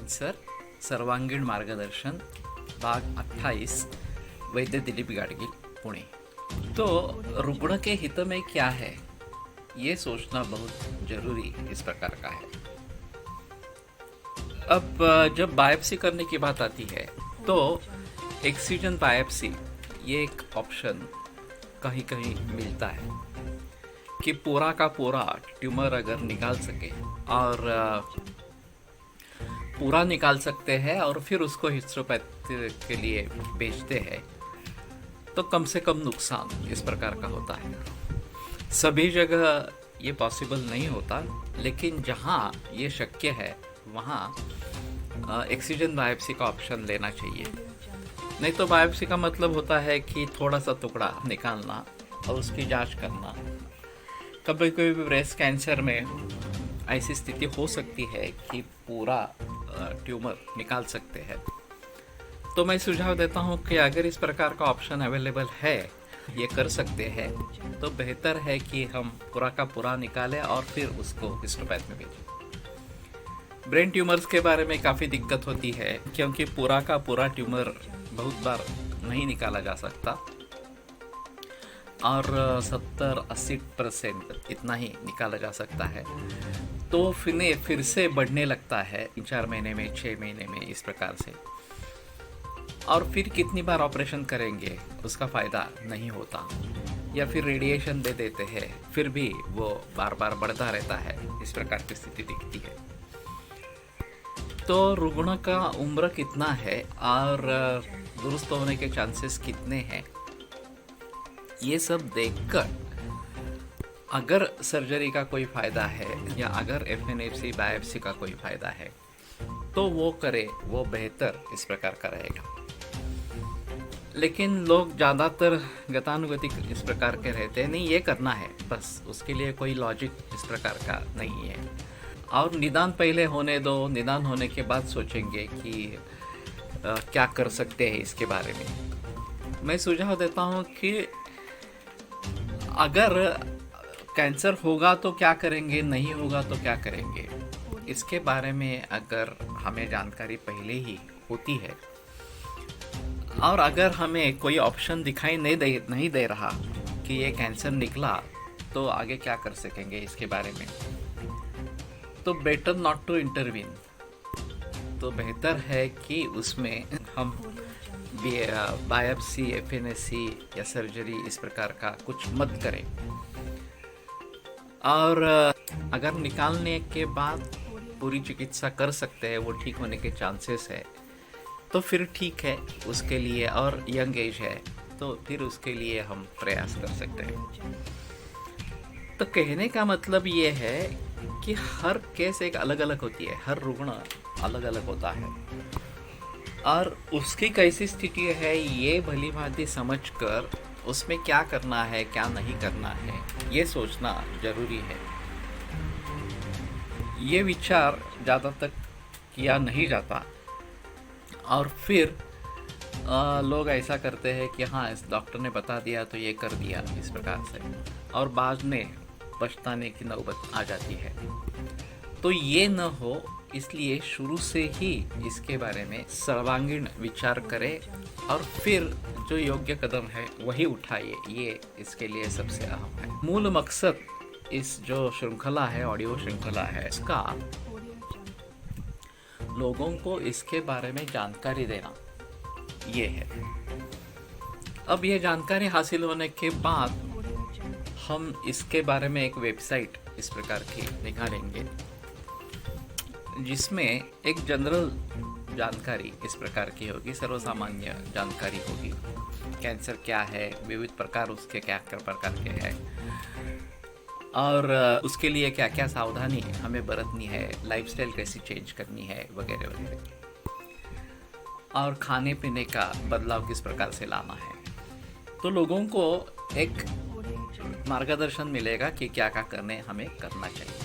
Cancer सर्वांगीण मार्गदर्शन भाग 28 वैद्य दिलीप गाडगीळ पुणे। तो रुग्ण के हित में क्या है ये सोचना बहुत जरूरी इस प्रकार का है। अब जब बायोप्सी करने की बात आती है तो एक्सीजन बायोप्सी ये एक ऑप्शन कहीं कहीं मिलता है कि पूरा का पूरा ट्यूमर अगर निकाल सके और पूरा निकाल सकते हैं और फिर उसको हिस्टोपैथी के लिए बेचते हैं तो कम से कम नुकसान इस प्रकार का होता है। सभी जगह ये पॉसिबल नहीं होता, लेकिन जहाँ ये शक्य है वहाँ एक्सीजन बायोप्सी का ऑप्शन लेना चाहिए। नहीं तो बायोप्सी का मतलब होता है कि थोड़ा सा टुकड़ा निकालना और उसकी जांच करना। कभी कभी ब्रेस्ट कैंसर में ऐसी स्थिति हो सकती है कि पूरा ट्यूमर निकाल सकते हैं। तो मैं सुझाव देता हूँ कि अगर इस प्रकार का ऑप्शन अवेलेबल है, ये कर सकते हैं, तो बेहतर है कि हम पूरा का पूरा निकालें और फिर उसको हिस्टोपैथ में भेजें। ब्रेन ट्यूमर्स के बारे में काफ़ी दिक्कत होती है क्योंकि पूरा का पूरा ट्यूमर बहुत बार नहीं निकाला जा सकता और 70-80% इतना ही निकाला जा सकता है। तो फिर से बढ़ने लगता है 3-4 महीने में, 6 महीने में, इस प्रकार से। और फिर कितनी बार ऑपरेशन करेंगे उसका फ़ायदा नहीं होता, या फिर रेडिएशन दे देते हैं फिर भी वो बार बार बढ़ता रहता है। इस प्रकार की स्थिति दिखती है। तो रुग्ण का उम्र कितना है और दुरुस्त होने के चांसेस कितने हैं, ये सब देखकर अगर सर्जरी का कोई फ़ायदा है या अगर FNAC बायोप्सी का कोई फ़ायदा है तो वो करे, वो बेहतर इस प्रकार का रहेगा। लेकिन लोग ज़्यादातर गतानुगतिक इस प्रकार के रहते हैं, नहीं ये करना है बस, उसके लिए कोई लॉजिक इस प्रकार का नहीं है। और निदान पहले होने दो, निदान होने के बाद सोचेंगे कि क्या कर सकते हैं इसके बारे में। मैं सुझाव देता हूँ कि अगर कैंसर होगा तो क्या करेंगे, नहीं होगा तो क्या करेंगे, इसके बारे में अगर हमें जानकारी पहले ही होती है और अगर हमें कोई ऑप्शन दिखाई नहीं दे रहा कि ये कैंसर निकला तो आगे क्या कर सकेंगे इसके बारे में, तो बेटर नॉट टू इंटरवीन। तो बेहतर है कि उसमें हम बायोप्सी, FNAC या सर्जरी इस प्रकार का कुछ मत करें। और अगर निकालने के बाद पूरी चिकित्सा कर सकते हैं, वो ठीक होने के चांसेस है, तो फिर ठीक है उसके लिए, और यंग एज है तो फिर उसके लिए हम प्रयास कर सकते हैं। तो कहने का मतलब ये है कि हर केस एक अलग अलग होती है, हर रुग्ण अलग अलग होता है और उसकी कैसी स्थिति है ये भली भांति समझकर उसमें क्या करना है क्या नहीं करना है ये सोचना जरूरी है। ये विचार ज़्यादा तक किया नहीं जाता और फिर लोग ऐसा करते हैं कि हाँ इस डॉक्टर ने बता दिया तो ये कर दिया इस प्रकार से, और बाद में पछताने की नौबत आ जाती है। तो ये न हो, इसलिए शुरू से ही इसके बारे में सर्वांगीण विचार करें और फिर जो योग्य कदम है वही उठाइए। ये इसके लिए सबसे अहम है। मूल मकसद इस जो श्रृंखला है, ऑडियो श्रृंखला है, इसका लोगों को इसके बारे में जानकारी देना ये है। अब ये जानकारी हासिल होने के बाद हम इसके बारे में एक वेबसाइट इस प्रकार की निकालेंगे जिसमें एक जनरल जानकारी इस प्रकार की होगी, सर्वसामान्य जानकारी होगी। कैंसर क्या है, विविध प्रकार उसके क्या प्रकार के हैं और उसके लिए क्या क्या सावधानी हमें बरतनी है, लाइफस्टाइल कैसी चेंज करनी है वगैरह वगैरह, और खाने पीने का बदलाव किस प्रकार से लाना है। तो लोगों को एक मार्गदर्शन मिलेगा कि क्या क्या हमें करना चाहिए।